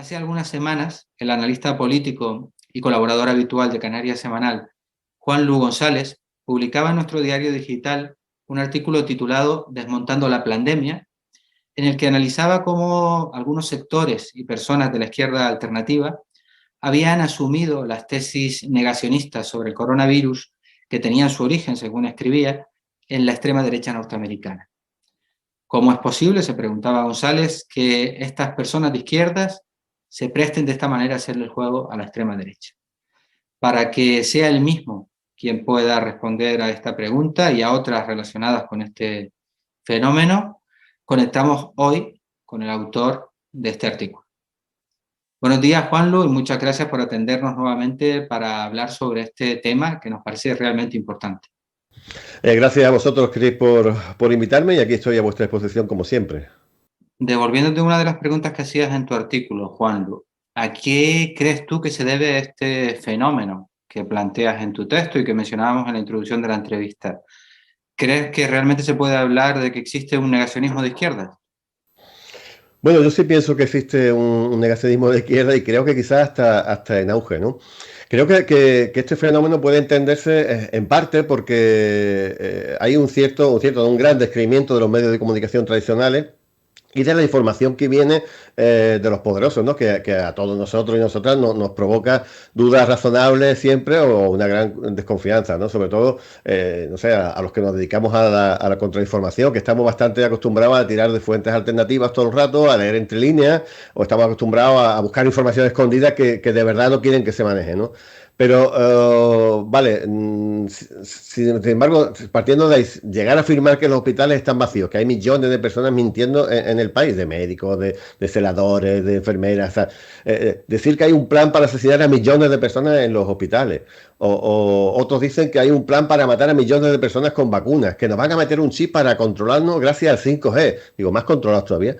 Hace algunas semanas, el analista político y colaborador habitual de Canarias Semanal, Juan Lu González, publicaba en nuestro diario digital un artículo titulado Desmontando la pandemia, en el que analizaba cómo algunos sectores y personas de la izquierda alternativa habían asumido las tesis negacionistas sobre el coronavirus que tenían su origen, según escribía, en la extrema derecha norteamericana. ¿Cómo es posible, se preguntaba González, que estas personas de izquierdas se presten de esta manera a hacerle el juego a la extrema derecha? Para que sea él mismo quien pueda responder a esta pregunta y a otras relacionadas con este fenómeno, conectamos hoy con el autor de este artículo. Buenos días, Juanlu, y muchas gracias por atendernos nuevamente para hablar sobre este tema que nos parece realmente importante. Gracias a vosotros, Chris, por invitarme, y aquí estoy a vuestra disposición como siempre. Devolviéndote una de las preguntas que hacías en tu artículo, Juanlu, ¿a qué crees tú que se debe este fenómeno que planteas en tu texto y que mencionábamos en la introducción de la entrevista? ¿Crees que realmente se puede hablar de que existe un negacionismo de izquierda? Bueno, yo sí pienso que existe un negacionismo de izquierda, y creo que quizás hasta en auge, ¿no? Creo que este fenómeno puede entenderse en parte porque hay un gran descreimiento de los medios de comunicación tradicionales y de la información que viene de los poderosos, ¿no? Que a todos nosotros y nosotras nos provoca dudas razonables siempre, o una gran desconfianza, ¿no? Sobre todo, no sé, a los que nos dedicamos a la contrainformación, que estamos bastante acostumbrados a tirar de fuentes alternativas todo el rato, a leer entre líneas, o estamos acostumbrados a buscar información escondida que de verdad no quieren que se maneje, ¿no? Pero, vale, sin embargo, partiendo de ahí, llegar a afirmar que los hospitales están vacíos, que hay millones de personas mintiendo en el país, de médicos, de celadores, de enfermeras, o sea, decir que hay un plan para asesinar a millones de personas en los hospitales, o otros dicen que hay un plan para matar a millones de personas con vacunas, que nos van a meter un chip para controlarnos gracias al 5G, digo, más controlados todavía,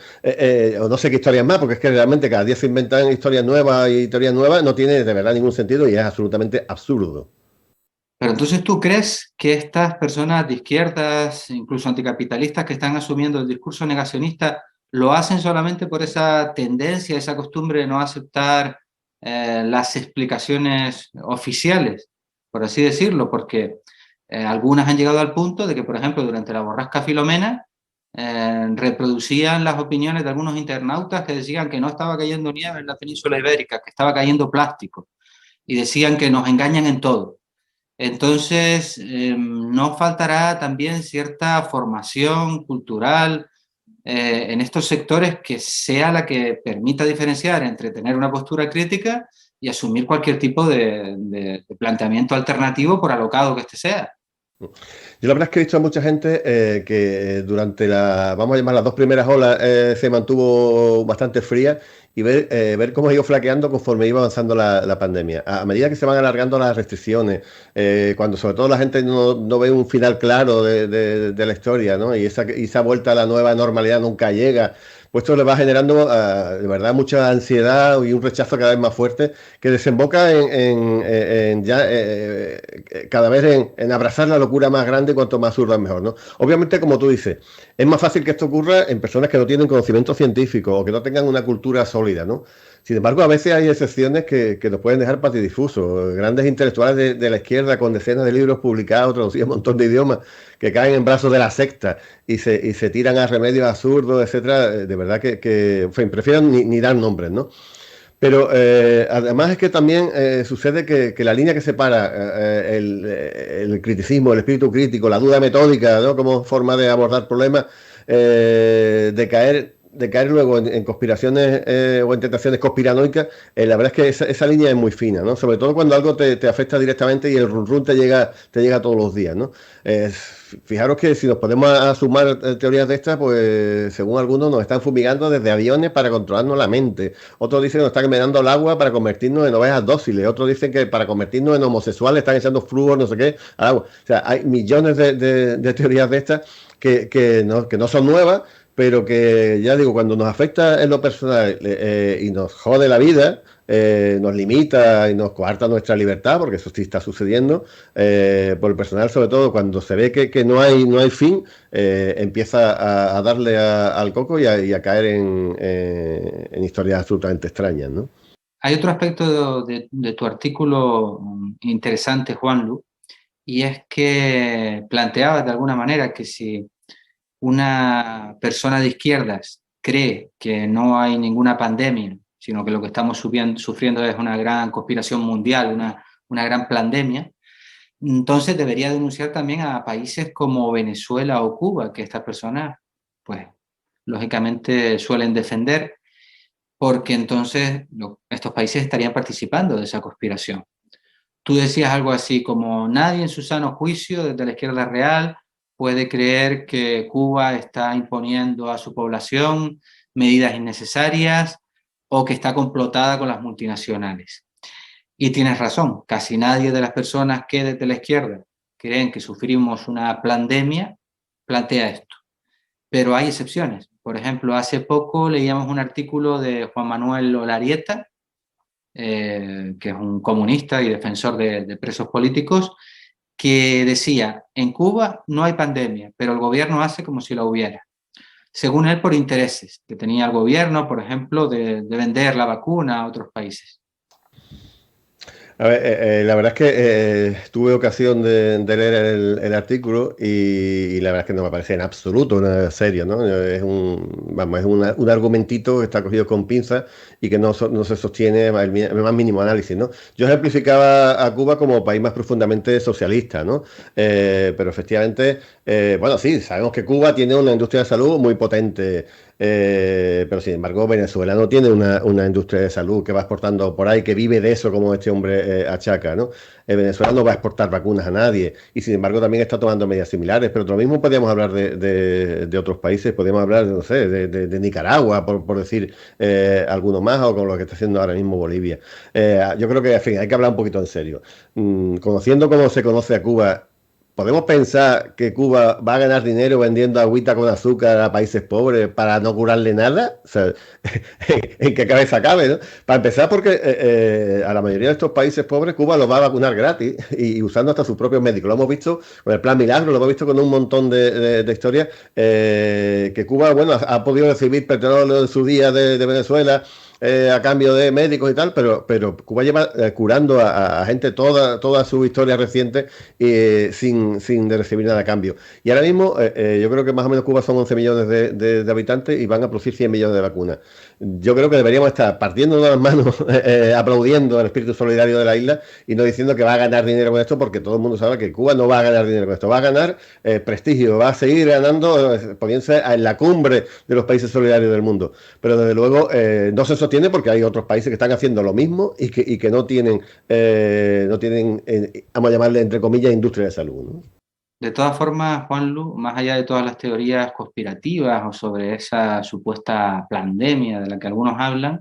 o no sé qué historias más, porque es que realmente cada día se inventan historias nuevas y teorías nuevas, no tiene de verdad ningún sentido y es absolutamente absurdo. Pero entonces, ¿tú crees que estas personas de izquierdas, incluso anticapitalistas, que están asumiendo el discurso negacionista, lo hacen solamente por esa tendencia, esa costumbre de no aceptar las explicaciones oficiales, por así decirlo? Porque algunas han llegado al punto de que, por ejemplo, durante la borrasca Filomena, reproducían las opiniones de algunos internautas que decían que no estaba cayendo nieve en la península ibérica, que estaba cayendo plástico, y decían que nos engañan en todo. Entonces, no faltará también cierta formación cultural en estos sectores que sea la que permita diferenciar entre tener una postura crítica y asumir cualquier tipo de planteamiento alternativo, por alocado que este sea. Yo la verdad es que he visto a mucha gente que durante vamos a llamar las dos primeras olas, se mantuvo bastante fría, y ver cómo ha ido flaqueando conforme iba avanzando la pandemia. A medida que se van alargando las restricciones, cuando sobre todo la gente no ve un final claro de la historia, ¿no? Y esa vuelta a la nueva normalidad nunca llega. Pues esto le va generando de verdad mucha ansiedad y un rechazo cada vez más fuerte, que desemboca en ya cada vez en abrazar la locura más grande, cuanto más absurda es mejor, ¿no? Obviamente, como tú dices, es más fácil que esto ocurra en personas que no tienen conocimiento científico o que no tengan una cultura sólida, ¿no? Sin embargo, a veces hay excepciones que nos pueden dejar patidifusos. Grandes intelectuales de la izquierda con decenas de libros publicados, traducidos a un montón de idiomas, que caen en brazos de la secta y se tiran a remedios absurdos, etcétera. De verdad en fin, prefiero ni dar nombres, ¿no? Pero además es que también sucede que la línea que separa el criticismo, el espíritu crítico, la duda metódica, ¿no? Como forma de abordar problemas, de caer luego en conspiraciones o en tentaciones conspiranoicas, la verdad es que esa línea es muy fina, ¿no? Sobre todo cuando algo te afecta directamente y el run run te llega todos los días, ¿no? Fijaros que si nos podemos a sumar teorías de estas, pues según algunos nos están fumigando desde aviones para controlarnos la mente. Otros dicen que nos están envenenando el agua para convertirnos en ovejas dóciles. Otros dicen que para convertirnos en homosexuales están echando flúor, no sé qué, al agua. O sea, hay millones de teorías de estas que no son nuevas, pero que ya digo, cuando nos afecta en lo personal y nos jode la vida, nos limita y nos coarta nuestra libertad, porque eso sí está sucediendo, por el personal sobre todo, cuando se ve que no hay fin, empieza a darle al coco y a caer en historias absolutamente extrañas, ¿no? Hay otro aspecto de tu artículo interesante, Juanlu, y es que planteabas de alguna manera que si una persona de izquierdas cree que no hay ninguna pandemia, sino que lo que estamos sufriendo es una gran conspiración mundial, una gran pandemia, entonces debería denunciar también a países como Venezuela o Cuba, que estas personas, pues, lógicamente suelen defender, porque entonces estos países estarían participando de esa conspiración. Tú decías algo así como nadie en su sano juicio desde la izquierda real puede creer que Cuba está imponiendo a su población medidas innecesarias o que está complotada con las multinacionales. Y tienes razón, casi nadie de las personas que desde la izquierda creen que sufrimos una pandemia plantea esto. Pero hay excepciones. Por ejemplo, hace poco leíamos un artículo de Juan Manuel Olarieta, que es un comunista y defensor de presos políticos, que decía, en Cuba no hay pandemia, pero el gobierno hace como si la hubiera. Según él, por intereses que tenía el gobierno, por ejemplo, de vender la vacuna a otros países. A ver, la verdad es que tuve ocasión de leer el artículo y la verdad es que no me parece en absoluto nada serio, ¿no? Es un argumentito que está cogido con pinzas y que no se sostiene el más mínimo análisis, ¿no? Yo ejemplificaba a Cuba como país más profundamente socialista, ¿no? Pero efectivamente, bueno, sí, sabemos que Cuba tiene una industria de salud muy potente. Pero sin embargo, Venezuela no tiene una industria de salud que va exportando por ahí, que vive de eso, como este hombre achaca, ¿no? Venezuela no va a exportar vacunas a nadie y sin embargo también está tomando medidas similares. Pero lo mismo podríamos hablar de otros países, podríamos hablar, no sé, de Nicaragua, por decir alguno más, o con lo que está haciendo ahora mismo Bolivia. Yo creo que, en fin, hay que hablar un poquito en serio. Conociendo cómo se conoce a Cuba. ¿Podemos pensar que Cuba va a ganar dinero vendiendo agüita con azúcar a países pobres para no curarle nada? O sea, ¿en qué cabeza cabe, no? Para empezar, porque a la mayoría de estos países pobres Cuba los va a vacunar gratis y usando hasta sus propios médicos. Lo hemos visto con el Plan Milagro, lo hemos visto con un montón de historias, que Cuba, bueno, ha podido recibir petróleo en su día de Venezuela, a cambio de médicos y tal, pero Cuba lleva curando a gente toda su historia reciente sin de recibir nada a cambio. Y ahora mismo yo creo que más o menos Cuba son 11 millones de habitantes y van a producir 100 millones de vacunas. Yo creo que deberíamos estar partiendo de las manos, aplaudiendo al espíritu solidario de la isla y no diciendo que va a ganar dinero con esto, porque todo el mundo sabe que Cuba no va a ganar dinero con esto, va a ganar prestigio, va a seguir ganando, poniéndose en la cumbre de los países solidarios del mundo. Pero desde luego no se sostiene porque hay otros países que están haciendo lo mismo y que no tienen, vamos a llamarle entre comillas, industria de salud, ¿no? De todas formas, Juanlu, más allá de todas las teorías conspirativas o sobre esa supuesta pandemia de la que algunos hablan,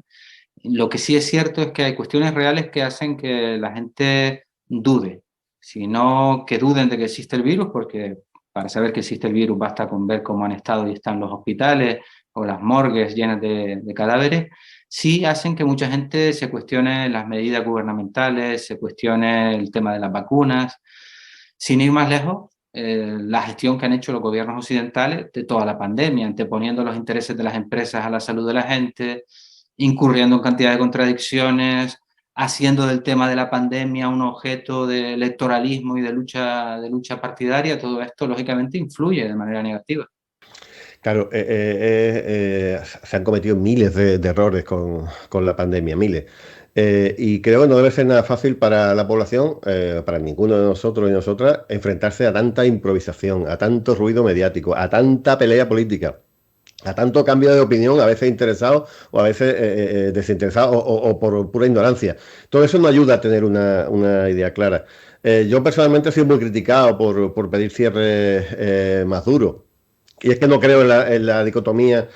lo que sí es cierto es que hay cuestiones reales que hacen que la gente dude, sino que duden de que existe el virus, porque para saber que existe el virus basta con ver cómo han estado y están los hospitales o las morgues llenas de cadáveres. Sí hacen que mucha gente se cuestione las medidas gubernamentales, se cuestione el tema de las vacunas. Sin ir más lejos, la gestión que han hecho los gobiernos occidentales de toda la pandemia, anteponiendo los intereses de las empresas a la salud de la gente, incurriendo en cantidad de contradicciones, haciendo del tema de la pandemia un objeto de electoralismo y de lucha partidaria, todo esto lógicamente influye de manera negativa. Claro, se han cometido miles de errores con la pandemia, miles. Y creo que no debe ser nada fácil para la población, para ninguno de nosotros y nosotras, enfrentarse a tanta improvisación, a tanto ruido mediático, a tanta pelea política, a tanto cambio de opinión, a veces interesado o a veces desinteresado o por pura ignorancia. Todo eso no ayuda a tener una idea clara. Yo personalmente he sido muy criticado por pedir cierres más duros. Y es que no creo en la dicotomía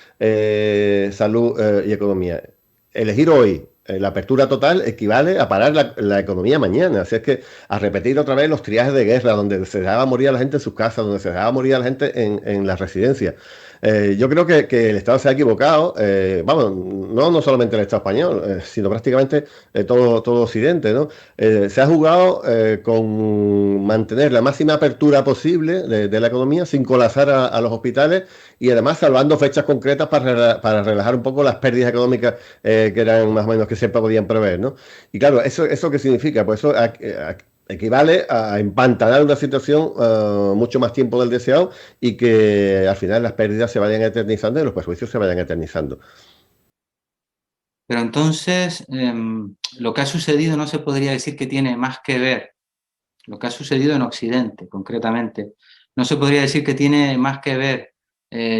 salud y economía. Elegir hoy la apertura total equivale a parar la economía mañana. Así es que a repetir otra vez los triajes de guerra, donde se dejaba morir a la gente en sus casas, donde se dejaba morir a la gente en las residencias. Yo creo que el Estado se ha equivocado, vamos, no solamente el Estado español, sino prácticamente todo Occidente, ¿no? Se ha jugado con mantener la máxima apertura posible de la economía sin colapsar a los hospitales y además salvando fechas concretas para relajar un poco las pérdidas económicas que eran más o menos que siempre podían prever, ¿no? Y claro, ¿eso qué significa? Pues eso equivale a empantanar una situación mucho más tiempo del deseado y que al final las pérdidas se vayan eternizando y los perjuicios se vayan eternizando. Pero entonces, lo que ha sucedido no se podría decir que tiene más que ver, lo que ha sucedido en Occidente concretamente, no se podría decir que tiene más que ver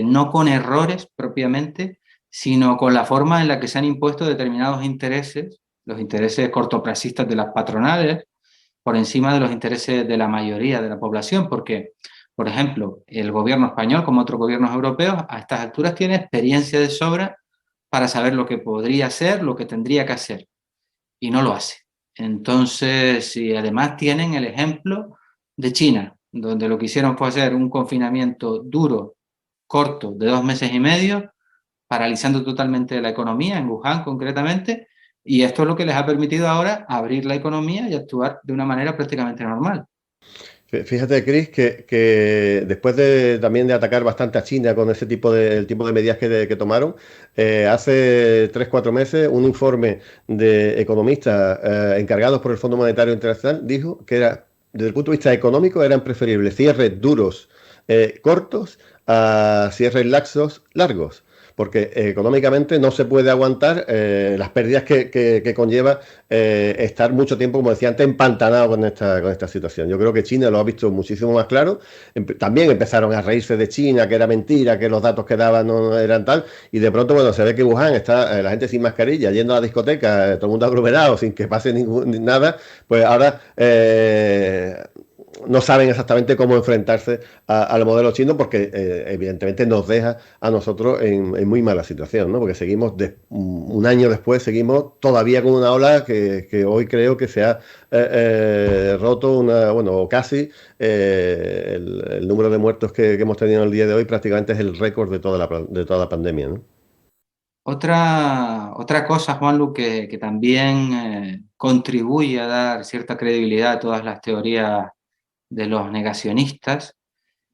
no con errores propiamente, sino con la forma en la que se han impuesto determinados intereses, los intereses cortoplacistas de las patronales, por encima de los intereses de la mayoría de la población, porque, por ejemplo, el gobierno español, como otros gobiernos europeos, a estas alturas tiene experiencia de sobra para saber lo que podría hacer, lo que tendría que hacer, y no lo hace. Entonces, y además tienen el ejemplo de China, donde lo que hicieron fue hacer un confinamiento duro, corto, de 2 meses y medio, paralizando totalmente la economía, en Wuhan concretamente, y esto es lo que les ha permitido ahora abrir la economía y actuar de una manera prácticamente normal. Fíjate, Chris, que después también de atacar bastante a China con ese tipo de medidas que tomaron, hace 3 o 4 meses un informe de economistas encargados por el Fondo Monetario Internacional dijo que desde el punto de vista económico eran preferibles cierres duros cortos a cierres laxos largos. Porque económicamente no se puede aguantar las pérdidas que conlleva estar mucho tiempo, como decía antes, empantanado con esta situación. Yo creo que China lo ha visto muchísimo más claro. También empezaron a reírse de China, que era mentira, que los datos que daban no eran tal. Y de pronto, bueno, se ve que Wuhan está la gente sin mascarilla, yendo a la discoteca, todo el mundo aglomerado, sin que pase nada. Pues ahora no saben exactamente cómo enfrentarse al modelo chino porque evidentemente nos deja a nosotros en muy mala situación, ¿no? Porque seguimos, un año después, seguimos todavía con una ola que hoy creo que se ha roto bueno, casi el número de muertos que hemos tenido en el día de hoy prácticamente es el récord de toda la pandemia, ¿no? Otra cosa, Juanlu, que también contribuye a dar cierta credibilidad a todas las teorías de los negacionistas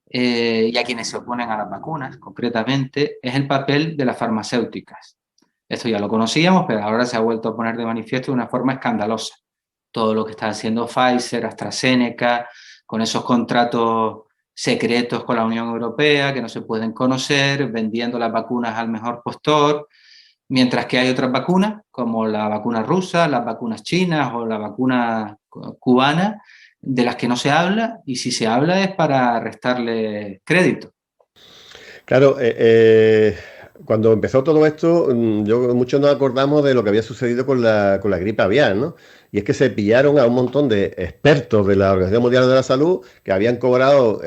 y a quienes se oponen a las vacunas, concretamente, es el papel de las farmacéuticas. Esto ya lo conocíamos, pero ahora se ha vuelto a poner de manifiesto de una forma escandalosa. Todo lo que está haciendo Pfizer, AstraZeneca, con esos contratos secretos con la Unión Europea que no se pueden conocer, vendiendo las vacunas al mejor postor, mientras que hay otras vacunas, como la vacuna rusa, las vacunas chinas o la vacuna cubana, de las que no se habla, y si se habla es para restarle crédito. Claro, cuando empezó todo esto, muchos nos acordamos de lo que había sucedido con la gripe aviar, ¿no? Y es que se pillaron a un montón de expertos de la Organización Mundial de la Salud que habían cobrado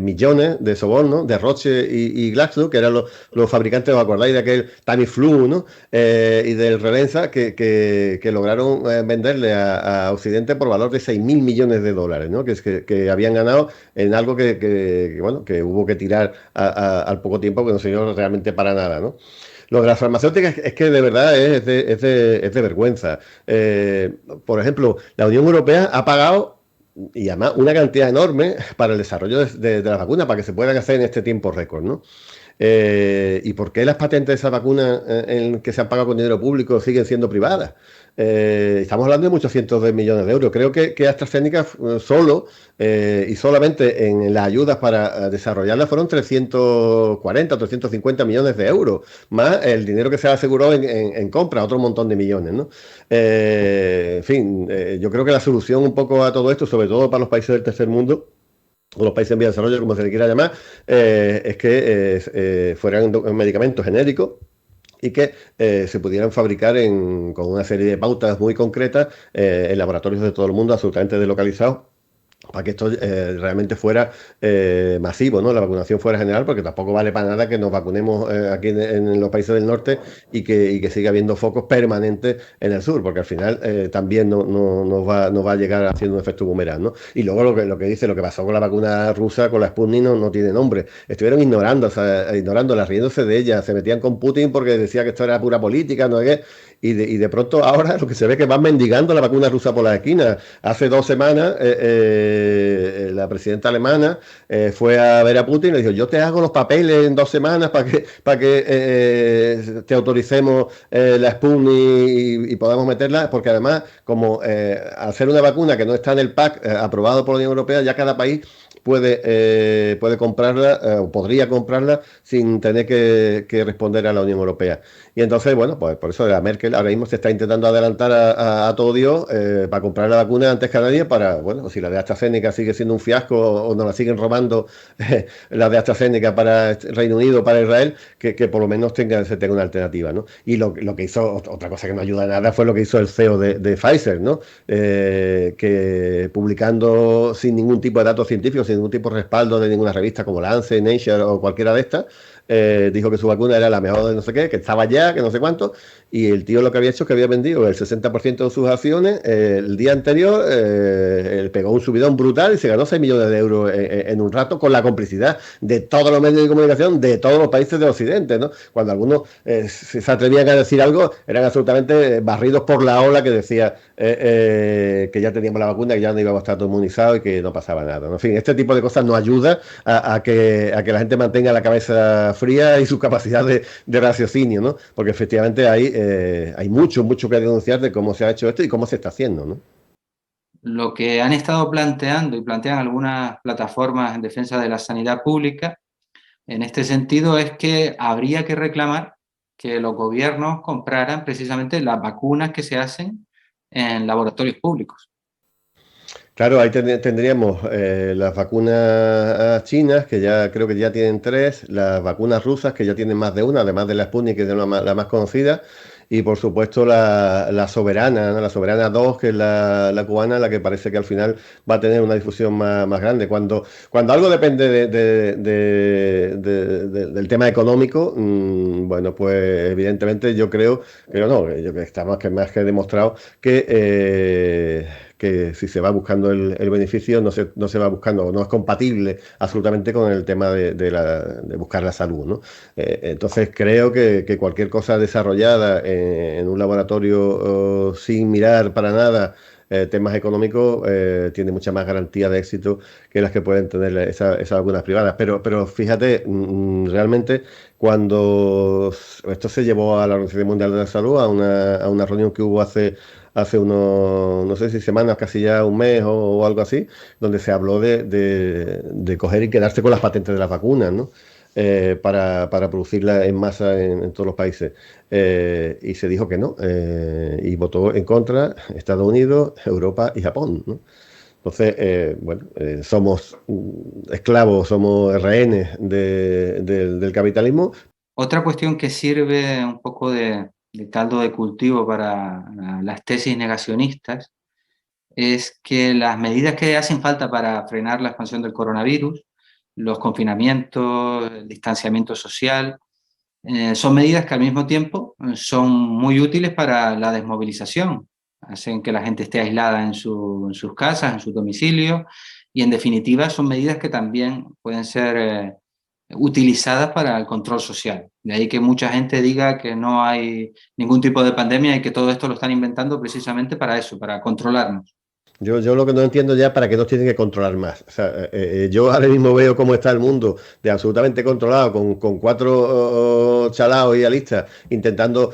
millones de sobornos de Roche y Glaxo, que eran los fabricantes, ¿os acordáis de aquel Tamiflu, ¿no? Y del Relenza, que lograron venderle a Occidente por valor de 6.000 millones de dólares, ¿no? Que habían ganado en algo bueno, que hubo que tirar al poco tiempo, que no sirvió realmente para nada, ¿no? Lo de las farmacéuticas es que de verdad es de vergüenza. Por ejemplo, la Unión Europea ha pagado, y además una cantidad enorme, para el desarrollo de las vacunas, para que se puedan hacer en este tiempo récord, ¿no? ¿Y por qué las patentes de esas vacunas que se han pagado con dinero público siguen siendo privadas? Estamos hablando de muchos cientos de millones de euros. Creo que AstraZeneca solo y solamente en las ayudas para desarrollarla fueron 340 o 350 millones de euros, más el dinero que se aseguró en compra, otro montón de millones, ¿no? En fin, yo creo que la solución un poco a todo esto, sobre todo para los países del tercer mundo, o los países en vía de desarrollo, como se le quiera llamar, es que fueran medicamentos genéricos y que se pudieran fabricar con una serie de pautas muy concretas en laboratorios de todo el mundo absolutamente deslocalizados para que esto realmente fuera masivo, ¿no? La vacunación fuera general, porque tampoco vale para nada que nos vacunemos aquí en los países del norte y que siga habiendo focos permanentes en el sur, porque al final también nos va a llegar haciendo un efecto boomerang, ¿no? Y luego lo que dice, lo que pasó con la vacuna rusa, con la Sputnik, no tiene nombre. Estuvieron ignorando, o sea, ignorándola, riéndose de ella, se metían con Putin porque decía que esto era pura política, no sé qué. Y de pronto ahora lo que se ve es que van mendigando la vacuna rusa por la esquina. Hace 2 semanas la presidenta alemana fue a ver a Putin y le dijo, yo te hago los papeles en 2 semanas para que te autoricemos la Sputnik y podamos meterla, porque además, como al ser una vacuna que no está en el pack aprobado por la Unión Europea, ya cada país puede comprarla o podría comprarla sin tener que responder a la Unión Europea. Y entonces, bueno, pues por eso la Merkel ahora mismo se está intentando adelantar a todo Dios para comprar la vacuna antes que nadie para, bueno, si la de AstraZeneca sigue siendo un fiasco o nos la siguen robando la de AstraZeneca para Reino Unido, para Israel, que por lo menos se tenga una alternativa, ¿no? Y lo que hizo, otra cosa que no ayuda a nada, fue lo que hizo el CEO de Pfizer, ¿no? Que publicando sin ningún tipo de datos científicos, sin ningún tipo de respaldo de ninguna revista como Lancet, Nature o cualquiera de estas, dijo que su vacuna era la mejor de no sé qué, que estaba ya, que no sé cuánto, y el tío lo que había hecho es que había vendido el 60% de sus acciones el día anterior, pegó un subidón brutal y se ganó 6 millones de euros en un rato con la complicidad de todos los medios de comunicación de todos los países del Occidente, ¿no? Cuando algunos se atrevían a decir algo, eran absolutamente barridos por la ola que decía que ya teníamos la vacuna, que ya no íbamos a estar todo inmunizados y que no pasaba nada, ¿no? En fin, este tipo de cosas nos ayuda a que la gente mantenga la cabeza fría y su capacidad de raciocinio, ¿no? Porque efectivamente hay mucho que denunciar de cómo se ha hecho esto y cómo se está haciendo, ¿no? Lo que han estado planteando y plantean algunas plataformas en defensa de la sanidad pública, en este sentido, es que habría que reclamar que los gobiernos compraran precisamente las vacunas que se hacen en laboratorios públicos. Claro, ahí tendríamos las vacunas chinas, que ya creo que ya tienen 3, las vacunas rusas, que ya tienen más de una, además de la Sputnik, que es la más conocida, y por supuesto la Soberana, ¿no? La Soberana 2, que es la cubana, la que parece que al final va a tener una difusión más grande. Cuando algo depende del tema económico, bueno, pues evidentemente yo creo, pero no, yo creo que está más que demostrado que si se va buscando el beneficio, no se va buscando, no es compatible absolutamente con el tema de buscar la salud, ¿no? Entonces creo que cualquier cosa desarrollada en un laboratorio sin mirar para nada temas económicos tiene mucha más garantía de éxito que las que pueden tener esas vacunas privadas. Pero fíjate, realmente cuando esto se llevó a la Organización Mundial de la Salud, a una reunión que hubo hace unos, no sé si semanas, casi ya un mes o algo así, donde se habló de coger y quedarse con las patentes de las vacunas, ¿no? Para producirla en masa en todos los países. Y se dijo que no, y votó en contra Estados Unidos, Europa y Japón, ¿no? Entonces, bueno, somos esclavos, somos rehenes del capitalismo. Otra cuestión que sirve un poco de caldo de cultivo para las tesis negacionistas es que las medidas que hacen falta para frenar la expansión del coronavirus, los confinamientos, el distanciamiento social, son medidas que al mismo tiempo son muy útiles para la desmovilización. Hacen que la gente esté aislada en sus casas, en sus domicilios, y en definitiva son medidas que también pueden ser utilizadas para el control social. De ahí que mucha gente diga que no hay ningún tipo de pandemia y que todo esto lo están inventando precisamente para eso, para controlarnos. Yo lo que no entiendo ya para qué nos tienen que controlar más. O sea, yo ahora mismo veo cómo está el mundo de absolutamente controlado, con 4 chalaos y alistas intentando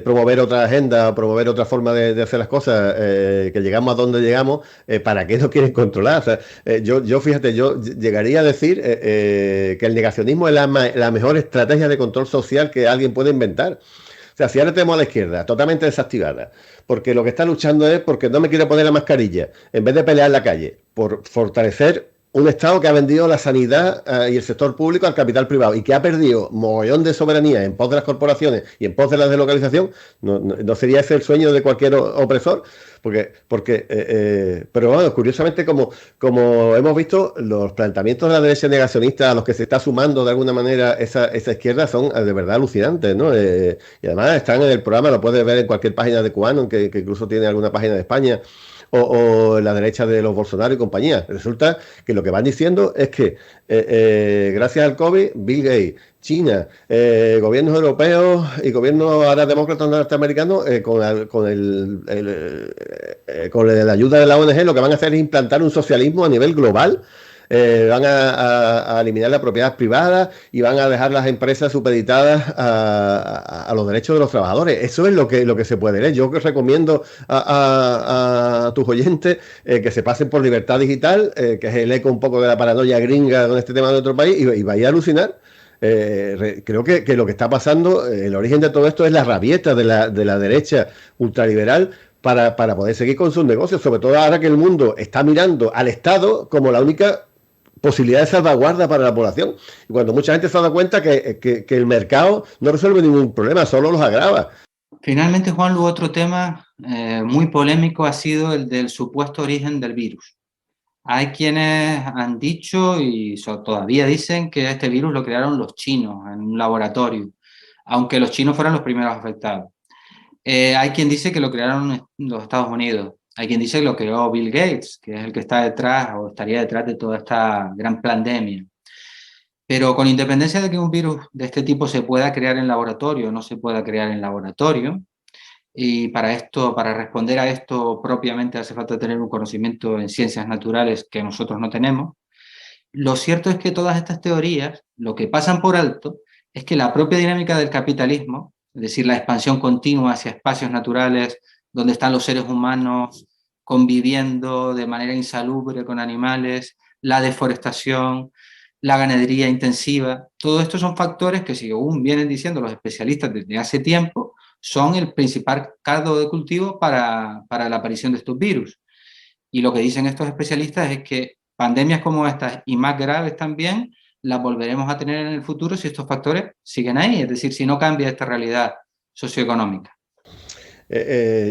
promover otra agenda o promover otra forma de hacer las cosas, que llegamos a donde llegamos, ¿para qué nos quieren controlar? O sea, fíjate, yo llegaría a decir que el negacionismo es la mejor estrategia de control social que alguien puede inventar. O sea, si ahora tenemos a la izquierda totalmente desactivada, porque lo que está luchando es porque no me quiero poner la mascarilla, en vez de pelear en la calle, por fortalecer un Estado que ha vendido la sanidad y el sector público al capital privado y que ha perdido mogollón de soberanía en pos de las corporaciones y en pos de la deslocalización. ¿No sería ese el sueño de cualquier opresor? Pero bueno, curiosamente, como hemos visto, los planteamientos de la derecha negacionista a los que se está sumando de alguna manera esa izquierda son de verdad alucinantes, ¿no? Y además están en el programa, lo puedes ver en cualquier página de QAnon, que incluso tiene alguna página de España, o la derecha de los Bolsonaro y compañía. Resulta que lo que van diciendo es que gracias al COVID, Bill Gates, China, gobiernos europeos y gobiernos ahora demócratas norteamericanos, con la ayuda de la ONG, lo que van a hacer es implantar un socialismo a nivel global. Van a eliminar la propiedad privada y van a dejar las empresas supeditadas a los derechos de los trabajadores. Eso es lo que se puede leer. Yo que recomiendo a tus oyentes que se pasen por Libertad Digital, que es el eco un poco de la paranoia gringa con este tema de otro país, y vaya a alucinar. Creo que lo que está pasando, el origen de todo esto es la rabieta de la derecha ultraliberal para poder seguir con sus negocios, sobre todo ahora que el mundo está mirando al Estado como la única posibilidad de salvaguarda para la población. Y cuando mucha gente se ha dado cuenta que el mercado no resuelve ningún problema, solo los agrava. Finalmente, Juan, otro tema muy polémico ha sido el del supuesto origen del virus. Hay quienes han dicho y todavía dicen que este virus lo crearon los chinos en un laboratorio, aunque los chinos fueran los primeros afectados. Hay quien dice que lo crearon los Estados Unidos. Hay quien dice que lo creó Bill Gates, que es el que está detrás o estaría detrás de toda esta gran pandemia. Pero con independencia de que un virus de este tipo se pueda crear en laboratorio o no se pueda crear en laboratorio, y para responder a esto propiamente hace falta tener un conocimiento en ciencias naturales que nosotros no tenemos. Lo cierto es que todas estas teorías, lo que pasan por alto, es que la propia dinámica del capitalismo, es decir, la expansión continua hacia espacios naturales donde están los seres humanos conviviendo de manera insalubre con animales, la deforestación, la ganadería intensiva, todo esto son factores que, según vienen diciendo los especialistas desde hace tiempo, son el principal caldo de cultivo para la aparición de estos virus. Y lo que dicen estos especialistas es que pandemias como estas y más graves también las volveremos a tener en el futuro si estos factores siguen ahí, es decir, si no cambia esta realidad socioeconómica.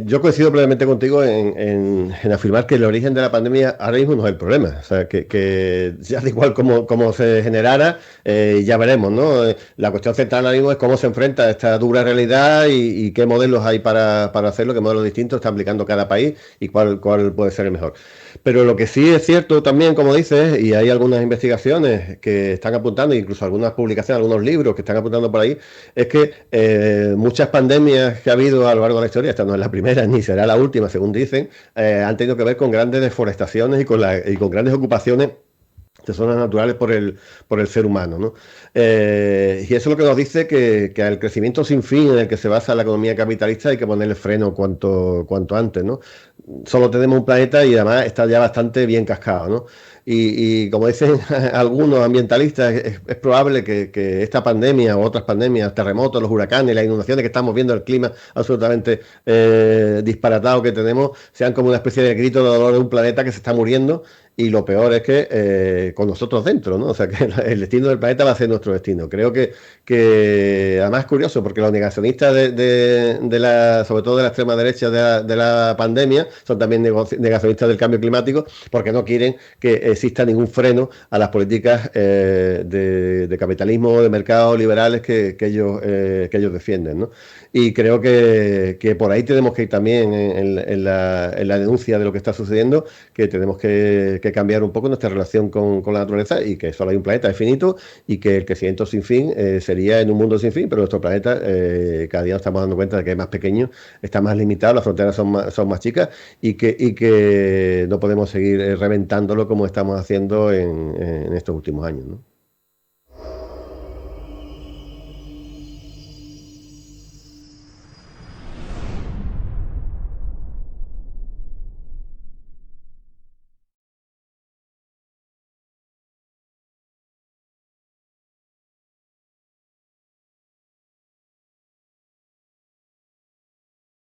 Yo coincido plenamente contigo en afirmar que el origen de la pandemia ahora mismo no es el problema. O sea, que ya da igual cómo se generara, ya veremos, ¿no? La cuestión central ahora mismo es cómo se enfrenta a esta dura realidad y qué modelos hay para hacerlo, qué modelos distintos está aplicando cada país y cuál puede ser el mejor. Pero lo que sí es cierto también, como dices, y hay algunas investigaciones que están apuntando, incluso algunas publicaciones, algunos libros que están apuntando por ahí, es que muchas pandemias que ha habido a lo largo de la historia, esta no es la primera ni será la última, según dicen, han tenido que ver con grandes deforestaciones y con grandes ocupaciones de zonas naturales por el ser humano, ¿no? Y eso es lo que nos dice que al crecimiento sin fin en el que se basa la economía capitalista hay que ponerle freno cuanto antes, ¿no? Solo tenemos un planeta y además está ya bastante bien cascado, ¿no? Y como dicen algunos ambientalistas, es probable que esta pandemia o otras pandemias, terremotos, los huracanes, las inundaciones que estamos viendo, el clima absolutamente disparatado que tenemos, sean como una especie de grito de dolor de un planeta que se está muriendo. Y lo peor es que con nosotros dentro, ¿no? O sea, que el destino del planeta va a ser nuestro destino. Creo que además es curioso, porque los negacionistas sobre todo de la extrema derecha de la pandemia, son también negacionistas del cambio climático, porque no quieren que exista ningún freno a las políticas de capitalismo o de mercados liberales que ellos defienden, ¿no? Y creo que por ahí tenemos que ir también en la denuncia de lo que está sucediendo, que tenemos que cambiar un poco nuestra relación con la naturaleza y que solo hay un planeta finito y que el crecimiento sin fin sería en un mundo sin fin, pero nuestro planeta cada día nos estamos dando cuenta de que es más pequeño, está más limitado, las fronteras son más chicas y que no podemos seguir reventándolo como estamos haciendo en estos últimos años, ¿no?